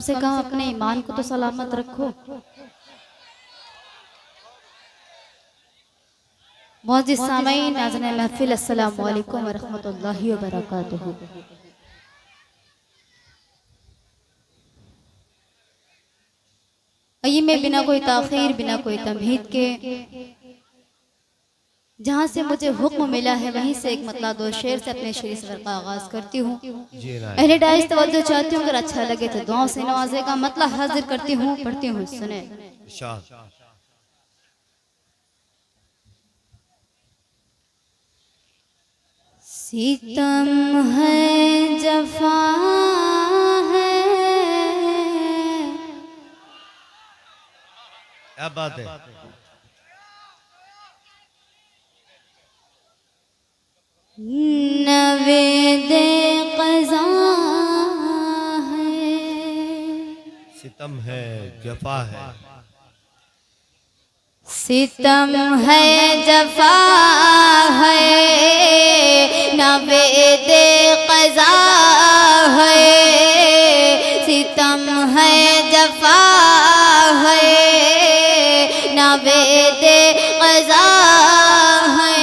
से कहा अपने ईमान को तो सलामत रखो। मौजूद सामीन नाज़रीन महफिल, अस्सलामु अलैकुम व रहमतुल्लाहि व बरकातुहू। आइए मैं बिना कोई ताख़ीर बिना कोई तमहीद के जहाँ से मुझे हुक्म मिला है वहीं से एक मतलब दो शेर से अपने शेर सफर का आगाज करती हूँ। अहले डाइस तवज्जो चाहती हूँ, अगर अच्छा लगे तो दुआओं से नवाजेगा। मतलब हाजिर करती हूँ, पढ़ती हूँ, सुने। सितम है जफा है, क्या बात है। नवेदे क़ज़ा है, सितम है जफा है, सितम है जफा है, नवेदे क़ज़ा है, सितम है जफा है, नवेदे क़ज़ा है,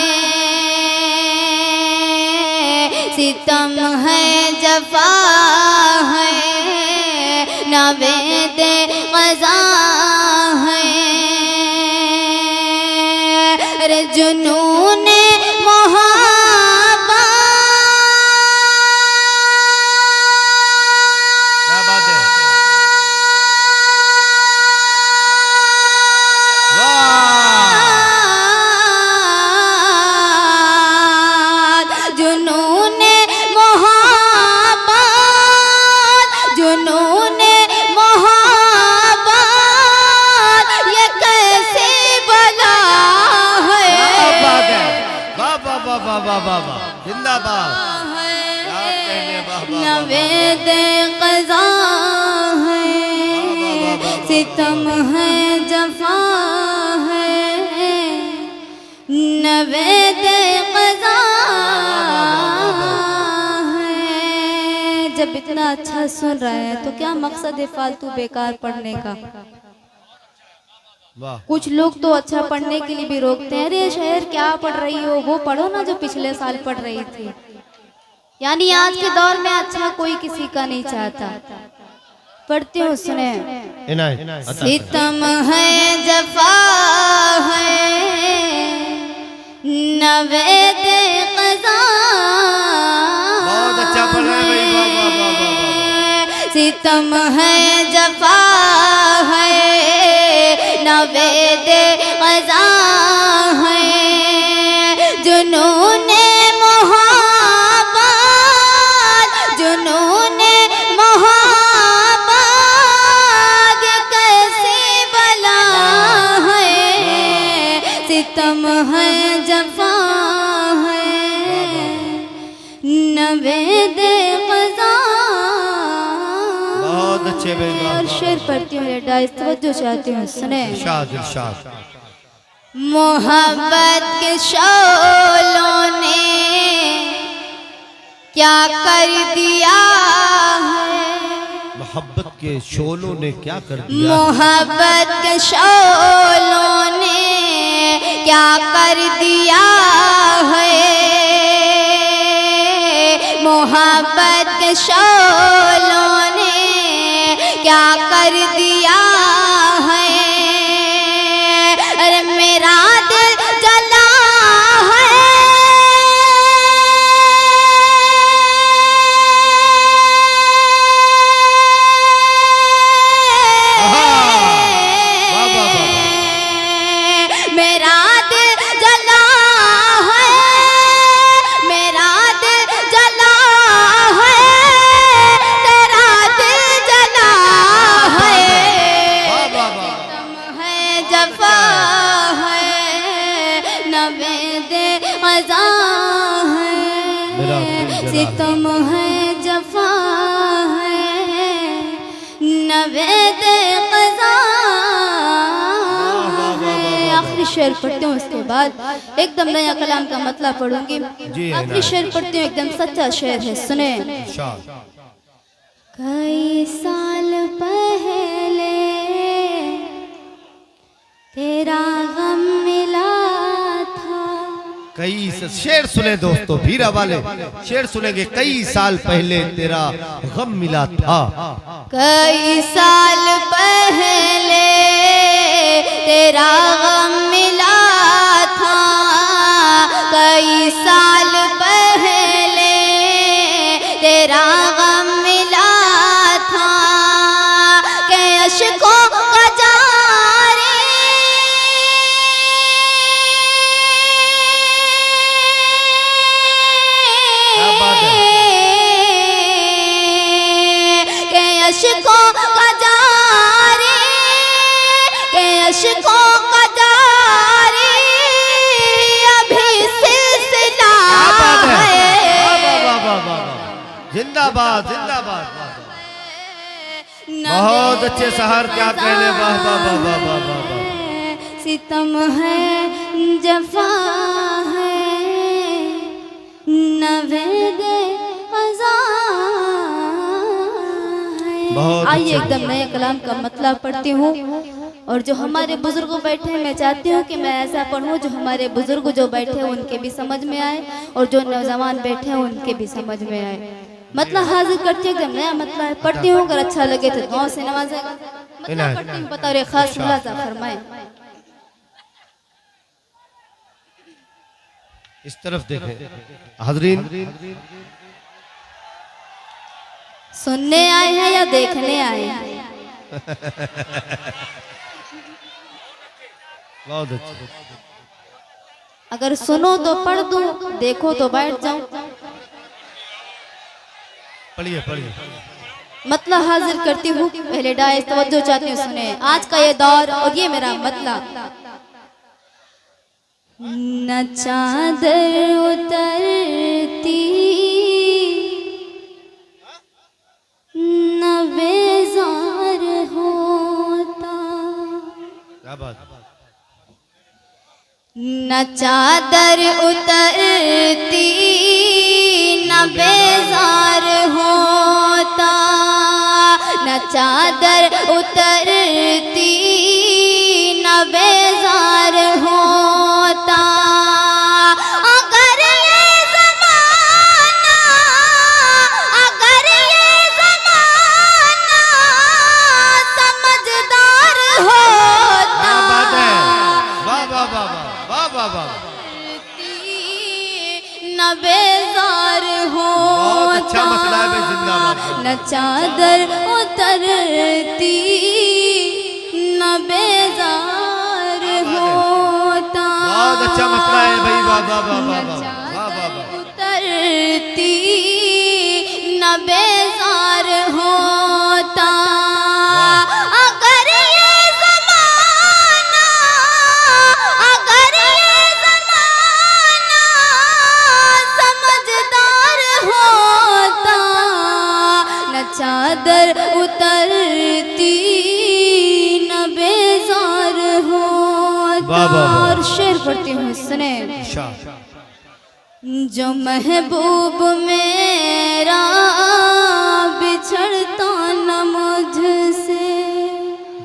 सितम है जफा है, नवेदे क़ज़ा है। अरे जुनूने मोहब्बत, क्या बात है। जुनूने मोहब्बत, जुनूने मोहब्बत, ये कैसी बला है। क्या बात है। वाह वाह वाह वाह वाह वाह वाह, जिंदाबाद। क्या कहने, वाह वाह वाह। नवेदे क़ज़ा है, सितम है जफा है, नवेदे क़ज़ा है। जब इतना अच्छा सुन रहे हैं तो क्या मकसद है फालतू बेकार पढ़ने का। वाह। कुछ लोग तो अच्छा पढ़ने के लिए भी रोकते हैं, अरे शहर क्या पढ़ रही हो, वो पढ़ो ना जो पिछले साल पढ़ रही थी। यानी आज के दौर में अच्छा कोई किसी का नहीं चाहता। पढ़ती हूँ, सुने। सितम है जफा है, नवेदे क़ज़ा। बहुत अच्छा पढ़ रहे हैं भाई, वाह वाह वाह वाह वाह। सितम है जफा है, नवेदे क़ज़ा है, जुनूने मोहब्बत, जुनूने मोहब्बत, ये कैसी बला है। सितम है जफा है, नवेदे क़ज़ा। बहुत अच्छे भाई, वाह और वाह शेर पढ़ती हूँ, डाइस तवज्जो चाहती हूँ, सुने। इरशाद इरशाद। मोहब्बत के शोलों ने क्या कर दिया है, मोहब्बत के शोलों ने क्या कर दिया। मोहब्बत के शोलों ने क्या कर दिया है, मोहब्बत के शोलों ने क्या कर दिया है। अरे मेरा दिल जला है, वाह वाह वाह। मेरा दिल जला है, मेरा दिल जला है, तेरा दिल जला है। वाह वाह वाह। सितम है जफा है, नवेदे क़ज़ा मेरा है, दिल जला है। सितम है जफा है, नवेदे क़ज़ा है। आखिरी शेर पढ़ती हूँ, उसके बाद एकदम नया कलाम का मतलब पढ़ूंगी। जी है आखिरी ना। शेर पढ़ती हूँ, एकदम सच्चा शेर है, सुने। इरशाद। कई साल पहले तेरा गम मिला था। कई शेर सुने दोस्तों, भीरा वाले शेर सुनेंगे। कई साल पहले तेरा गम मिला था। कई साल पहले तेरा गम मिला था। कई साल पहले तेरा गम मिला था। के अश्कों का जारी क्या बात है। के अश्कों का जारी, के अश्कों का जारी अभी सिलसिला क्या बात है। है। वाह, वाह, वाह, वाह, वाह। जिंदाबाद जिंदाबाद। बहुत अच्छे शहर, क्या कहने। वाह वाह वाह वाह वाह वाह वाह। सितम है, जफा है, नवेगे अज़ा है। बहुत आइए अच्छा। एकदम नए कलाम का मतलब पढ़ती हूँ। और जो हमारे बुजुर्ग बैठे हैं, मैं चाहती हूँ कि मैं ऐसा पढ़ूँ जो हमारे बुजुर्ग जो बैठे हैं उनके भी समझ में आए, और जो नौजवान बैठे हैं उनके भी समझ में आए। मतलब हाजिर करती हूँ, एकदम नया मतलब पढ़ती हूँ। अगर अच्छा लगे तो दुआ से नवाजेगा। मतलब पढ़ती हूँ, बता रहे खास मुलाजा फरमाए। इस तरफ देखें हाजरीन। सुनने आए हैं या देखने आए हैं? बहुत अच्छा। अगर सुनो तो पढ़ दूं, देखो तो बैठ जाऊं। पढ़िए पढ़िए। मतलब हाजिर करती हूँ। पहले डाइस तवज्जो चाहती हूँ, सुने आज का ये दौर और ये मेरा मतलब। न चादर उतरती, न बेजार होता। क्या बात। न चादर उतरती, न बेजार होता। न चादर उतरती, न बेजार होता। अगर ये ज़माना, अगर ये ज़माना समझदार होता। क्या बात है। वाह वाह वाह वाह वाह वाह वाह। न बेजार बहुत अच्छा होता। मसला है भाई, जिंदाबाद। न चादर उतरती, न बेजार होता। बहुत अच्छा मसला है भाई। वाह वाह वाह वाह वाह वाह वाह वाह। उतरती, न बेजार होता। अगर ये ज़माना, अगर ये ज़माना समझदार होता। न चादर उतरती, न बेजार होता। वाह, वाह, वाह। और शेर पढ़ती हूँ, सुने। जो महबूब मेरा बिछड़ता न मुझसे,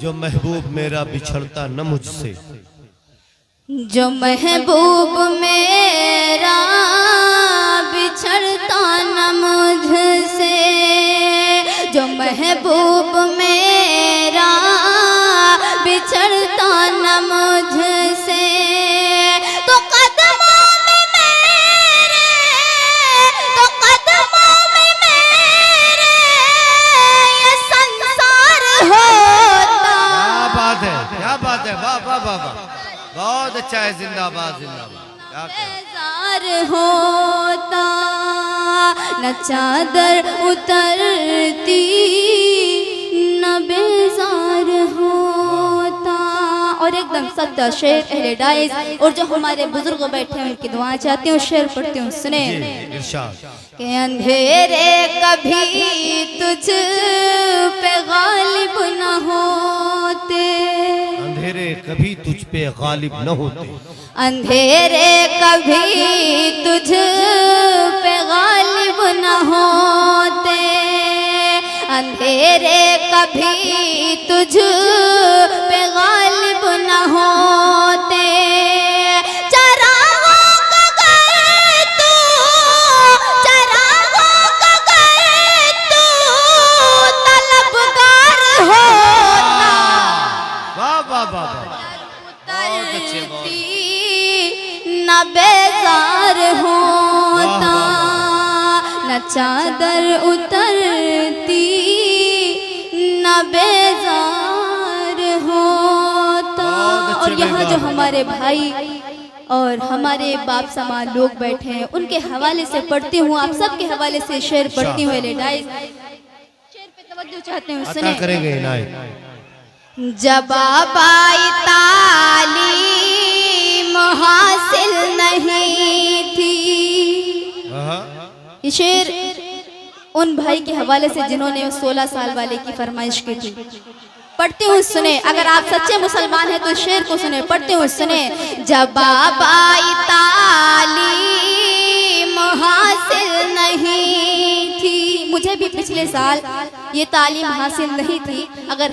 जो महबूब मेरा बिछड़ता न मुझसे। जो महबूब मेरा बिछड़ता न मुझसे, जो महबूब मेरा बिछड़ता न मुझसे। तो कदमों में मेरे, तो कदमों में मेरे ये संसार होता। क्या बात है, क्या बात है। वाह वाह वाह वाह। बहुत अच्छा है। जिंदाबाद जिंदाबाद। क्या कहना। बेजार होता। न चादर उतरती, न बेजार होता। और एकदम सच्चा शेर अहले डाइस। और जो हमारे बुजुर्ग बैठे हैं उनकी दुआ चाहती हूँ, शेर पढ़ती हूँ, सुने। जी, इरशाद। के अंधेरे कभी तुझ पे गालिब न होते। अंधेरे कभी तुझ पे गालिब न होते। अंधेरे कभी तुझ पे गालिब न होते। अंधेरे कभी तुझ पे गालिब न होते, चरागों का गए तू, चरागों का गए तू तलबगार होता। वाह वाह वाह वाह, बहुत अच्छे, बहुत न बेजार होता, न चादर उतरती, न बेजार होता। और यहाँ जो हमारे भाई और हमारे बाप समान लोग बैठे हैं, उनके हवाले से पढ़ती हूँ, आप सबके हवाले से शेर पढ़ती हूँ। लेडाइस शेर पे तवज्जो चाहते हैं, अता सुने। करेंगे इनायत। जब आई तालीम हासिल नहीं थी, ये शेर उन भाई के हवाले से जिन्होंने 16 साल वाले की फरमाइश की थी। पढ़ती हूँ, सुने। अगर आप सच्चे मुसलमान हैं तो इस शेर को सुने। पढ़ती हूँ, सुने। जब आई तालीम हासिल नहीं थी, मुझे भी पिछले साल ये तालीम हासिल नहीं थी। अगर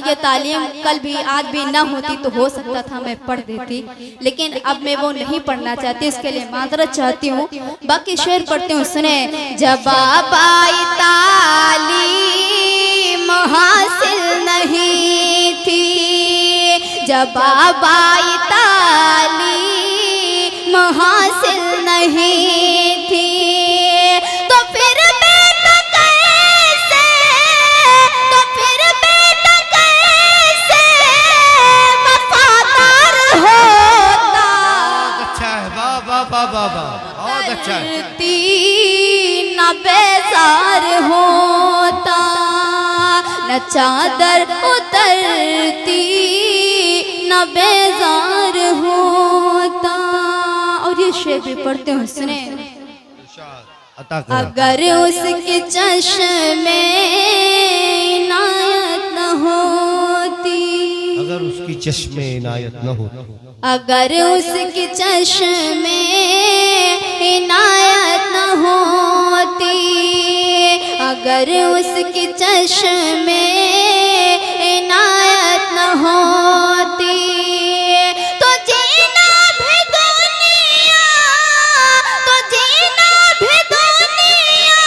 ये तालीम कल भी आज भी ना होती तो हो सकता था मैं पढ़ देती, लेकिन अब मैं वो नहीं पढ़ना चाहती, इसके लिए माजरत चाहती हूँ। बाकी शेर पढ़ती हूँ, सुने। जब आई तालीम हासिल नहीं थी, जब आई तालीम हासिल नहीं थी, तो फिर बेटा कैसे, तो फिर बेटा कैसे वफादार होता। अच्छा है, वाह वाह वाह वाह वाह, बहुत अच्छा है। न बेजार होता, न चादर उतरती, न बेजार होता। और ये शेर भी पढ़ते हो, सुने। अता करें। अगर उसके चश्मे इनायत न होती, अगर उसकी चश्मे इनायत न होती, अगर उसके चश्मे इनायत न होती, अगर उसके चश्मे इनायत न होती, तो जीना भी दुनिया, तो जीना भी दुनिया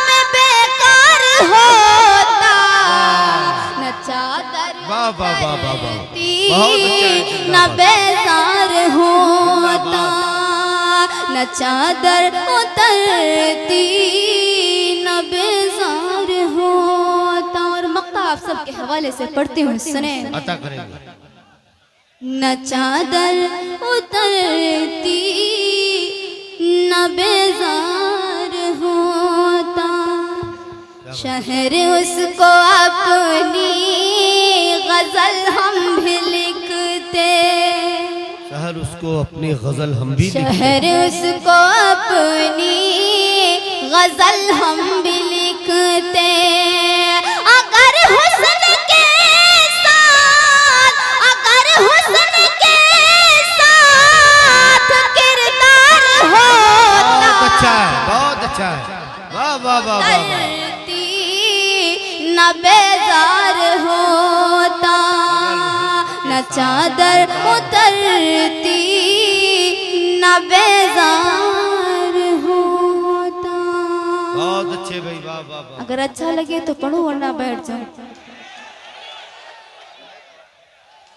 में बेकार होता। न चादर वाह वाह वाह वाह वाह, उतरती, बहुत अच्छा है। न बेजार होता, न चादर उतरती, न बेजार होता। और मक्ता आप सबके हवाले से पढ़ती हूँ, सुने। अता करेंगे। न चादर उतरती, न बेजार होता, शहर उसको अपनी गजल हम भी लिखते, शहर उसको अपनी गजल हम भी शहर उसको अपनी गजल हम भी लिखते। अगर हुस्न के साथ, अगर हुस्न के साथ किरदार होता, बहुत अच्छा है, बहुत अच्छा है, वाह वाह वाह वाह वाह। न बेजार होता, न चादर उतरती, न बेजार होता। बहुत अच्छे भाई, वाह वाह वाह। अगर अच्छा लगे तो पढ़ो, वरना बैठ जाओ।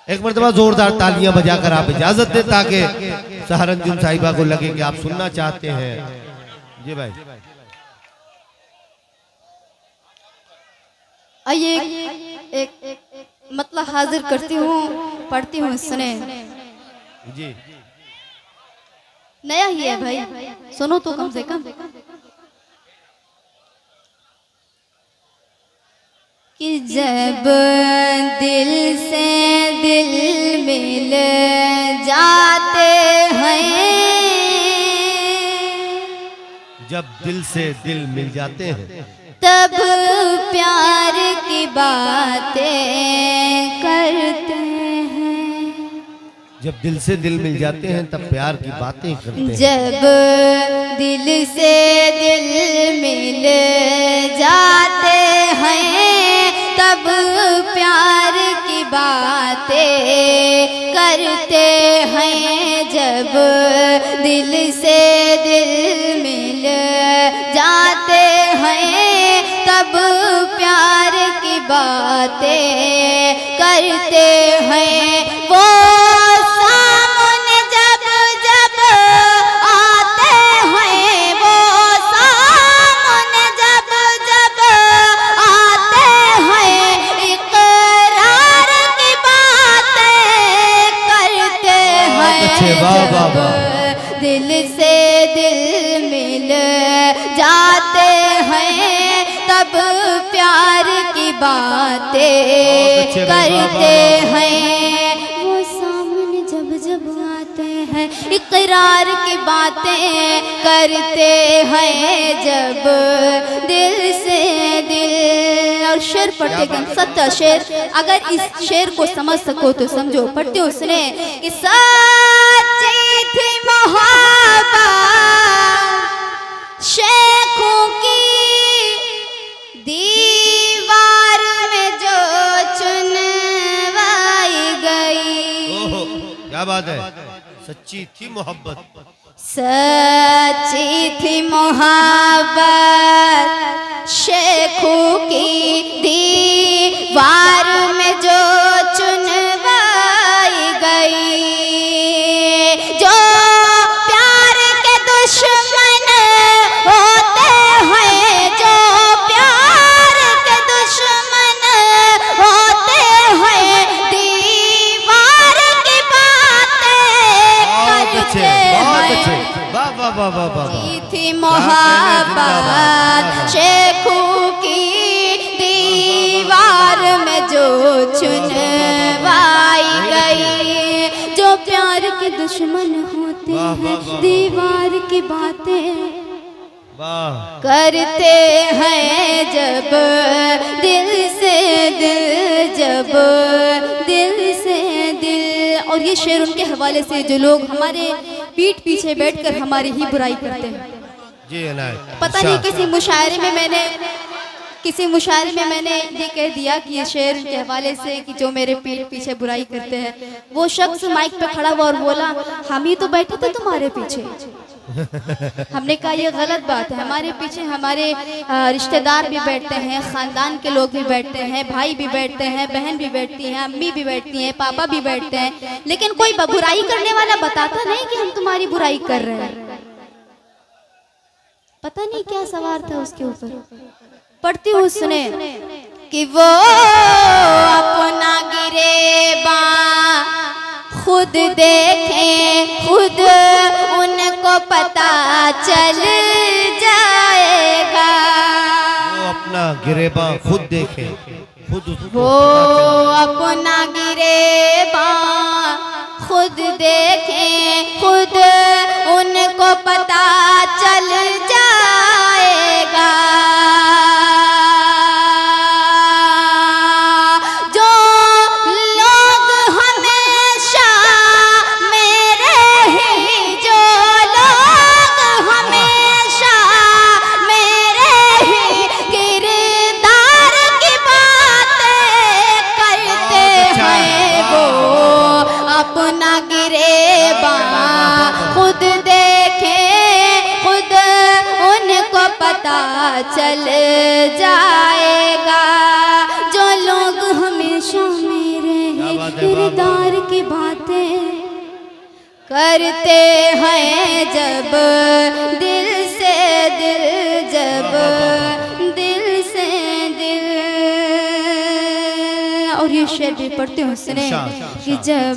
एक मर्तबा जोरदार तालियां बजाकर आप इजाजत दे, ताकि सहारंजुम साहिबा को लगे कि आप सुनना चाहते हैं। जी भाई। आइए एक मतलब हाजिर करती हूँ, पढ़ती हूँ, सुने। जी। नया ही है भाई, सुनो तो कम से कम। कि जब दिल से दिल मिल जाते हैं, जब दिल से दिल मिल जाते हैं, तब प्यार की बातें करते हैं। जब दिल से दिल मिल जाते हैं तब प्यार की बातें करते हैं। जब दिल से दिल मिल जाते हैं तब प्यार की बातें करते हैं। जब दिल से दिल मिल जाते हैं तब प्यार की बातें करते हैं। वो सामने जब जब आते हैं, वो सामने जब जब आते हैं, इकरार की बातें करते हैं। वाह वाह वाह। दिल से दिल मिल जाते हैं तब प्यार की बातें करते हैं। वो सामने जब जब आते हैं इकरार की बातें करते हैं। जब दिल से दिल। और शेर पढ़ते एकदम सच्चा शेर, अगर इस शेर को समझ सको तो समझो। पढ़ते हो उसने कि सच्ची थी मोहब्बत शेखों की दीवार में जो चुनवाई गई। ओहो, क्या बात है। सच्ची थी मोहब्बत, सच्ची थी मोहब्बत शेखों की दीवार में जो चुनवाई गई। जो प्यार के दुश्मन होते हैं, जो प्यार के दुश्मन होते हैं, दीवार की बातें करते हैं। वाह वाह वाह वाह वाह। थी मोहब्बत शेखों की दीवार में जो चुनवाई गई। जो प्यार के दुश्मन होते हैं दीवार की बातें करते हैं। जब दिल से दिल, जब दिल से दिल। और ये शेर उनके हवाले से जो लोग हमारे पीठ पीछे बैठकर हमारी ही बुराई करते हैं। जी पता नहीं किसी मुशायरे में मैंने ये कह दिया कि ये शेर के हवाले से कि जो मेरे पीठ पीछे बुराई करते हैं। वो शख्स माइक पे खड़ा हुआ और बोला हम ही तो बैठे थे तुम्हारे पीछे। हमने कहा ये गलत बात है। हमारे पीछे हमारे रिश्तेदार भी बैठते हैं, खानदान के लोग भी बैठते हैं, भाई भी बैठते हैं, बहन भी बैठती हैं, अम्मी भी बैठती हैं, पापा भी बैठते हैं। लेकिन कोई बुराई करने वाला बताता नहीं कि हम तुम्हारी बुराई कर रहे हैं। पता नहीं क्या सवार था उसके ऊपर। पढ़ती हूँ सुने कि वो अपना गिरेबा खुद देखें, खुद उनको पता चल जाएगा। वो अपना गिरेबा खुद देखे, खुद वो अपना गिरेबा खुद देखें, खुद उनको पता चल जाएगा। अपना गिरेबा खुद देखें, खुद उनको पता चल जाएगा। जो लोग हमेशा मेरे किरदार की बातें करते हैं। जब दिल से दिल, जब दिल से दिल। और ये शेर भी पढ़ते हो सुने कि जब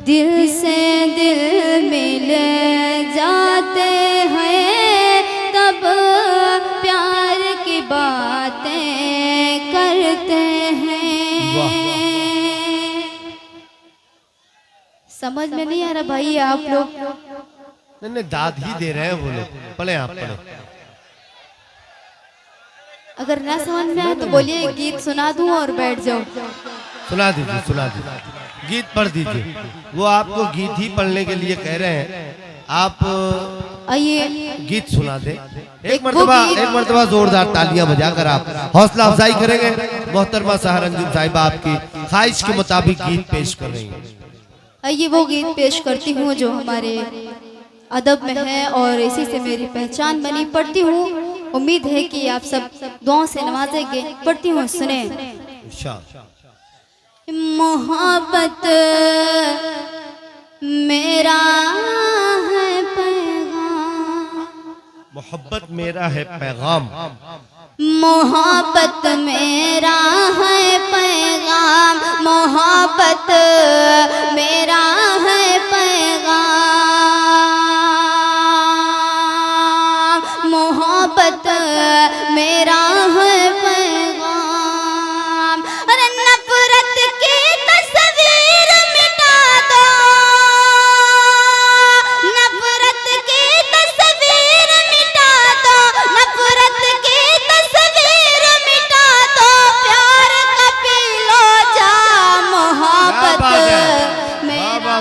दिल से दिल मिल जाते हैं तब प्यार की बातें करते हैं। समझ में नहीं आ रहा भाई आप लोग? नहीं, दाद ही दे रहे हैं वो लोग। पढ़े आप पढ़े। अगर ना समझ में आए तो बोलिए, गीत सुना दूं और बैठ जाओ। सुना दीजिए, सुना दीजिए, गीत पढ़ दीजिए। वो आपको गीत ही पढ़ने के लिए कह रहे हैं। आप आइए गीत सुना दे। एक वो गीत- एक मर्तबा जोरदार तालियां बजाकर आप हौसला अफजाई करेंगे। मोहतरमा सहर अंजुम साहिबा आपकी ख्वाहिश के मुताबिक गीत पेश कर रही हैं। आइए वो गीत पेश करती हूँ जो हमारे अदब में है और इसी से मेरी पहचान बनी। पढ़ती हूँ, उम्मीद है कि आप सब दुआओं से नवाजेंगे। पढ़ती हूँ, सुने। मोहब्बत मेरा है पैगाम, मोहब्बत मेरा है पैगाम, मोहब्बत मेरा है पैगाम, मोहब्बत मेरा है पैगाम, मोहब्बत मेरा है पैगाम। अरे नफरत की तस्वीर मिटा दो, नफरत की तस्वीर मिटा दो, नफरत की तस्वीर मिटा दो, प्यार का पी लो जा, मोहब्बत मेरा,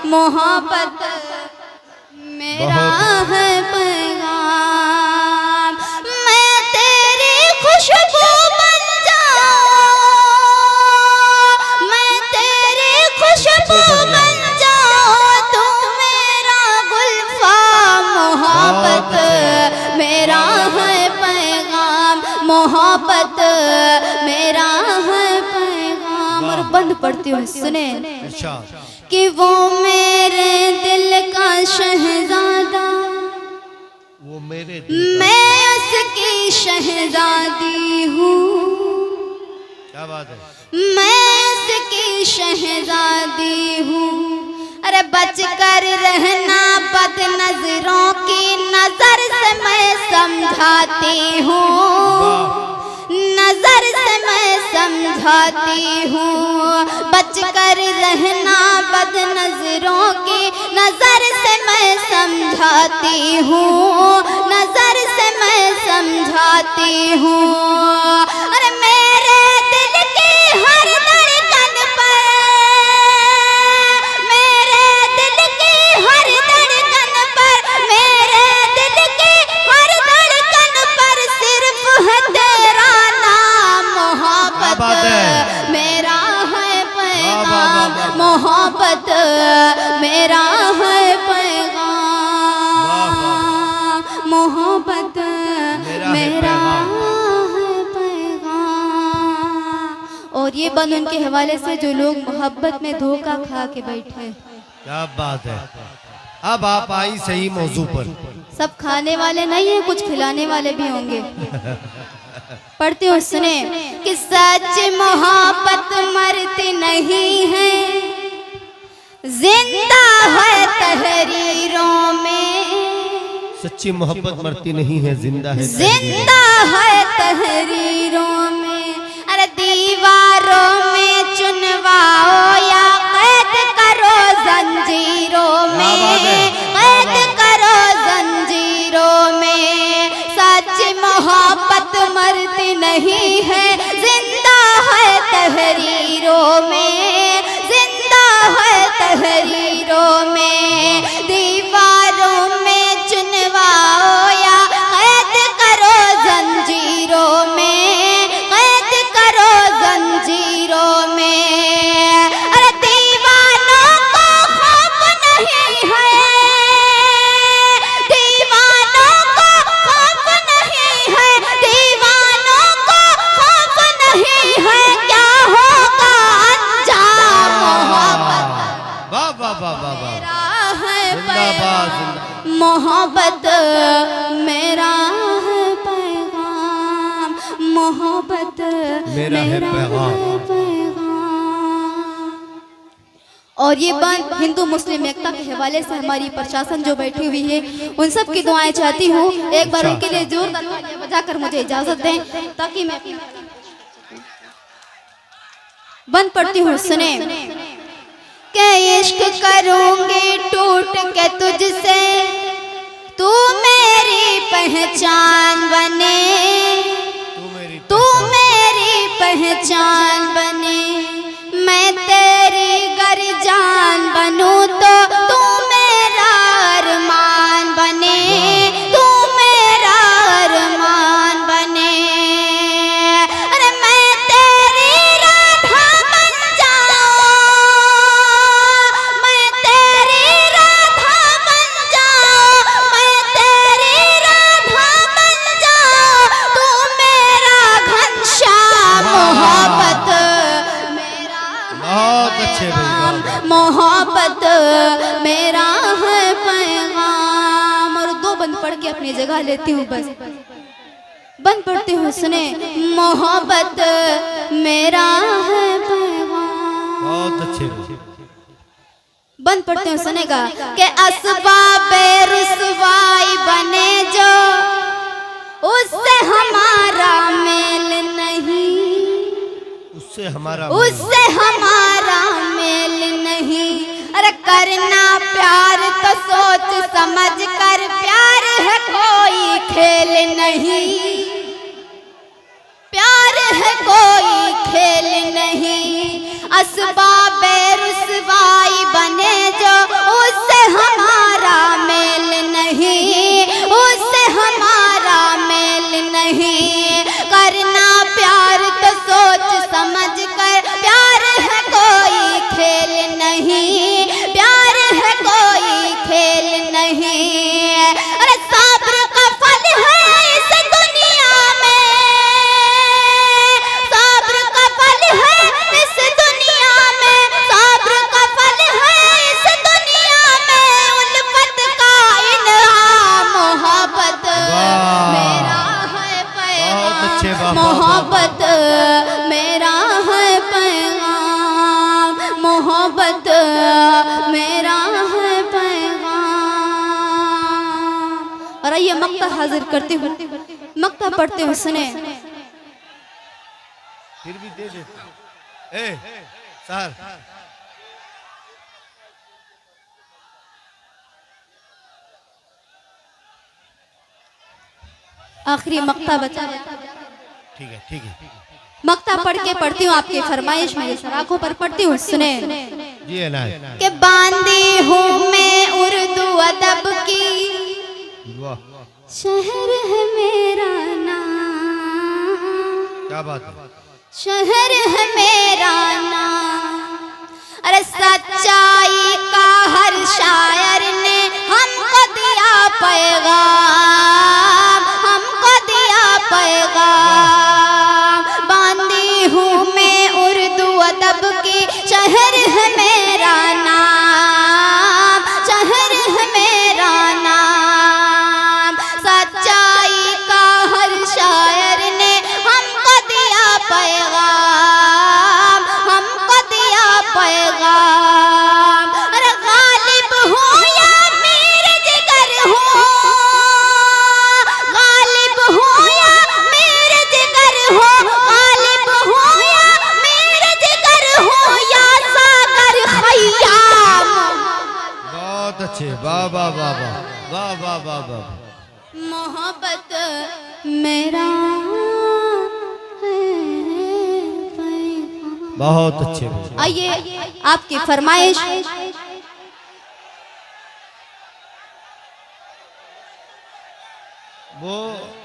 मोहब्बत मेरा है पैगाम। मैं तेरी खुशबू बन जाऊं, मैं तेरी खुशबू बन जाऊं, तू मेरा गुलफा, मोहब्बत मेरा है पैगाम, मोहब्बत मेरा है पैगाम। और बंद पढ़ती हूँ, सुने कि वो मेरे दिल का शहजादा, वो मेरे मैं उसकी शहजादी हूँ, क्या बात है, मैं उसकी शहजादी हूँ। अरे बच कर रहना बद नजरों की नजर से मैं समझाती हूँ, नजर से मैं समझाती हूँ। बच कर रहना बद नजरों की नजर से मैं समझाती हूँ, नजर से मैं समझाती हूँ। अरे मेरे दिल की हर धड़कन पर, मेरे दिल की हर धड़कन पर, मेरे दिल की हर धड़कन पर सिर्फ है तेरा नाम, मोहब्बत मेरा है पैगाम, मोहब्बत मेरा है पैगाम, मोहब्बत मेरा है पैगाम। और ये बंद उनके हवाले से जो लोग मोहब्बत में धोखा खा के बैठे। क्या बात है। अब आप आई सही मौजू पर। सब खाने वाले नहीं है, कुछ खिलाने वाले भी होंगे। पढ़ते हो, सुने कि सच मोहब्बत मरती नहीं है, जिंदा है तहरीरों में, सच्ची मोहब्बत मरती नहीं है, जिंदा है, जिंदा है तहरीरों में। अरे दीवारों में चुनवाओ या कैद करो जंजीरों में, कैद करो जंजीरों में। सच मोहब्बत मरती नहीं है, जिंदा है तहरीरों में, जिंदा है तहरीरों में। दीवारों में चुनवाओ या कैद करो जंजीरों में, कैद करो जंजीरों में। अरे दीवानों को खौफ नहीं है, दीवानों को खौफ नहीं है, दीवानों को खौफ नहीं है, क्या होगा अंजाम, मोहब्बत वाह वाह वाह वाह वाह, मेरा है जिंदाबाद, पैगाम, मोहब्बत मेरा है पैगाम, मोहब्बत मेरा है पैगाम। और ये बात हिंदू मुस्लिम एकता के हवाले से हमारी प्रशासन जो बैठी हुई है उन सब की दुआएं चाहती हूँ। एक बार उनके लिए जोरदार तालियां बजाकर मुझे इजाजत दें ताकि मैं बंद पढ़ती हूँ, सुने। के इश्क करूंगी टूट के तुझसे, तू मेरी पहचान बने, तू मेरी पहचान बने। मैं तेरी गर जान बनूं तो तू मेरा अपनी जगह लेती हूँ। बस बंद पढ़ती हूँ, सुने। मोहब्बत मेरा है पैगाम। बहुत अच्छे। बंद पढ़ती हूँ, सुनेगा कि असबाबे रुसवाई बने जो उससे हमारा मेल नहीं, उससे हमारा मेल नहीं। अरे करना प्यार तो सोच समझ कर, प्यार है कोई खेल नहीं, प्यार है कोई खेल नहीं। असबाबे रुसवाई बने जो उससे हमारा मेल नहीं, उससे हमारा मेल नहीं। करना प्यार तो सोच समझ कर, प्यार है कोई खेल नहीं, प्यार है कोई खेल नहीं। अरे सब्र का फल है इस दुनिया में, सब्र का फल है इस दुनिया में, सब्र का फल है इस दुनिया में। उल्फत का इनाम मोहब्बत मेरा है पैगाम, मोहब्बत मेरा है पैगाम, मोहब्बत मेरा है पैगाम। और ये मक्ता हाजिर करती हूँ, मक्ता पढ़ते हूँ, सुने। फिर भी दे दे। ए सर आखिरी मक्ता बचा। ठीक है, ठीक है। मक्ता पढ़ के पढ़ती हूँ, आपकी फरमाइश मेरी सराखों पर पढ़ती हूँ, सुने। जी है ना। कि बांधी हूँ मैं उर्दू अदब की, वाह शहर है मेरा नाम, क्या बात है। शहर है मेरा नाम। अरे सच्चाई का हर शायर ने हमको दिया पैगाम, हमको दिया पैगाम। बांधी हूँ मैं उर्दू अदब की, शहर है मेरा नाम, शहर है मेरा नाम। सच्चाई का हर शायर ने हमको दिया पैगाम, हमको दिया पैगाम। अरे गालिब हो या मेरे जिगर हो, गालिब हो या मेरे जिगर हो, गालिब हो या मेरे जिगर हो, या सागर खयाम। बहुत अच्छे। वाह वाह वाह वाह वाह वाह वाह वाह। मोहब्बत मेरा है पैगाम। बहुत अच्छे। आइए आपकी फरमाइश। वो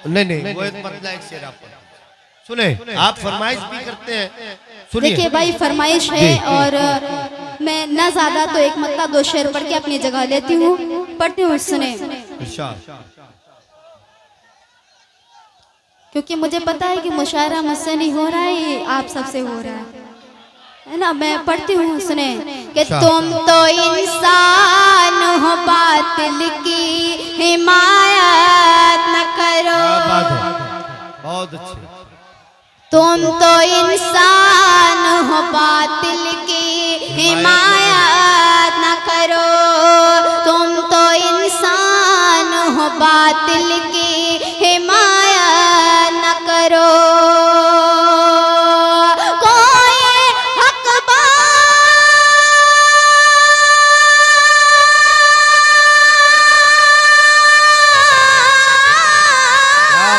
नहीं वो एक मतलब एक शेर आप सुने। आप फरमाइश भी करते हैं, सुनिए। देखिए भाई, फरमाइश है और मैं ना ज्यादा तो एक मक्ता दो शेर पढ़ के अपनी जगह लेती हूँ, पढ़ती हूँ, सुने। क्योंकि मुझे पता है कि मुशायरा मुझसे नहीं हो रहा है, ये आप सबसे हो रहा है ना। मैं पढ़ती हूँ, सुने। कि तुम तो इंसान हो, बातिल की हिमायत न करो। बहुत अच्छे। तुम तो इंसान हो, बातिल की हिमायत न करो। तुम तो इंसान हो, बातिल की हिमायत न करो। कोई हक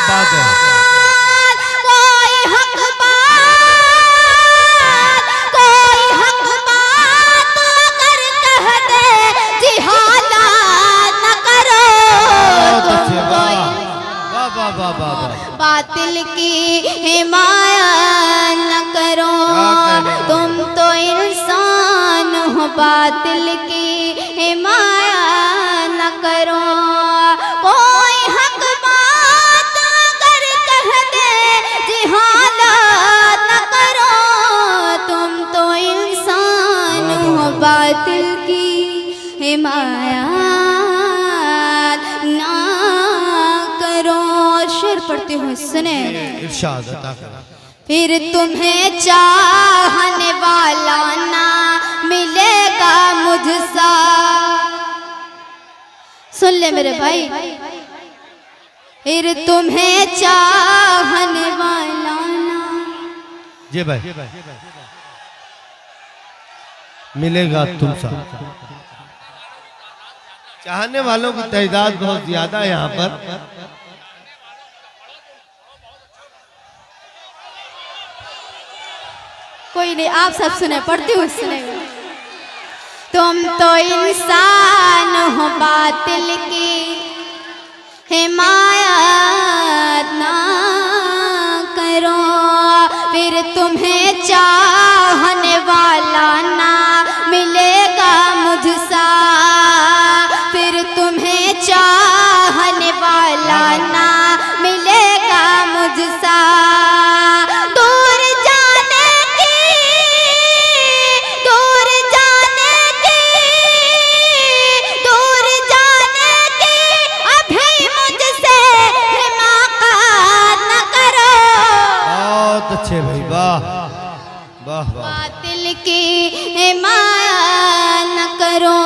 बात है। कोई हक बात, कोई हक बात अगर कह दे जिहालत न करो। बातिल की हिमायत न करो। तुम तो इंसान हो, बातिल की हिमायत न करो। कोई हक बात अगर कह दे जिहालत न करो। तुम तो इंसान हो, बातिल की हिमायत ना पढ़ती हूँ, सुने। इरशाद अता करें। फिर तुम्हें चाहने वाला ना मिलेगा मुझसा। सुन ले मेरे भाई, फिर तुम्हें चाहने वाला ना जी भाई मिलेगा तुमसा। चाहने वालों की तादाद बहुत ज्यादा है यहाँ पर। कोई नहीं, आप सब सुने, पढ़ती हूँ, सुने। तुम तो इंसान हो बातिल की हिमायत ना करो। फिर तुम्हें चाहने वाला ना मिलेगा मुझसा। फिर तुम्हें चाहने वाला ना मिलेगा मुझसा। दूर जाने की अभी मुझसे हिमाकत न करो। बहुत अच्छे भाई, वाह वाह वाह। बातिल की हिमायत न करो।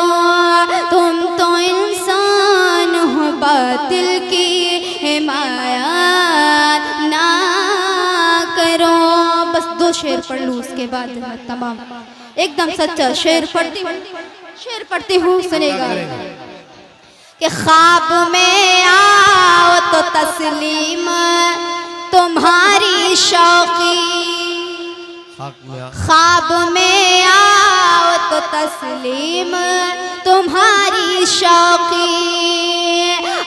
तुम तो इंसान हो, बातिल की हिमायत ना करो। बस 2 शेर पढ़ लूँ, उसके बाद मैं तमाम एकदम सच्चा शेर पढ़ती हूँ, सुनेगा। कि ख्वाब में आओ तो तस्लीम तुम्हारी शौकी। ख्वाब में आओ तो तस्लीम तुम्हारी शौकी।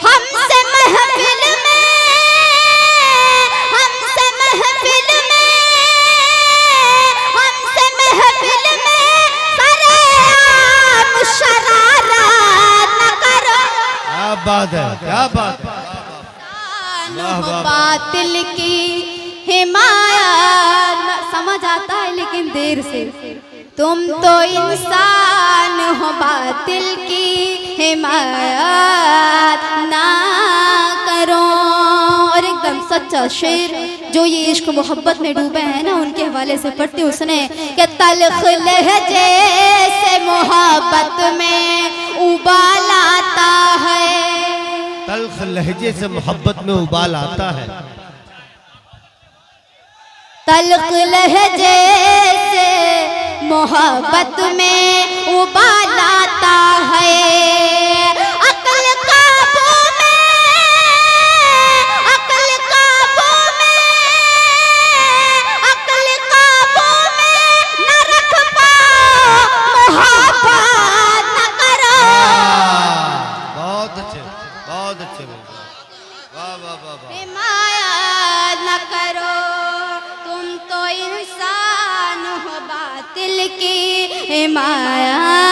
हमसे महफिल में सरेआम शरारत न करो। क्या बात है, क्या बात है। बातिल की हिमायत समझ आता है लेकिन देर से। तुम तो इंसान हो, बातिल की हिमायत ना करो। और एकदम सच्चा शेर जो ये इश्क मोहब्बत में डूबे हैं ना, उनके हवाले से पढ़ती हूँ, सुने। कि तल्ख लहजे से मोहब्बत में उबाल आता है। तल्ख लहजे से मोहब्बत में उबाल आता है। तल्ख लहजे से मोहब्बत में उबाल आता है। अक्ल काबू में न रख पाओ, मोहब्बत न करो। बहुत अच्छे, बहुत अच्छे। वाह वाह वाह वाह। हिमायत न करो। तुम तो इंसान हो, बातिल की हिमायत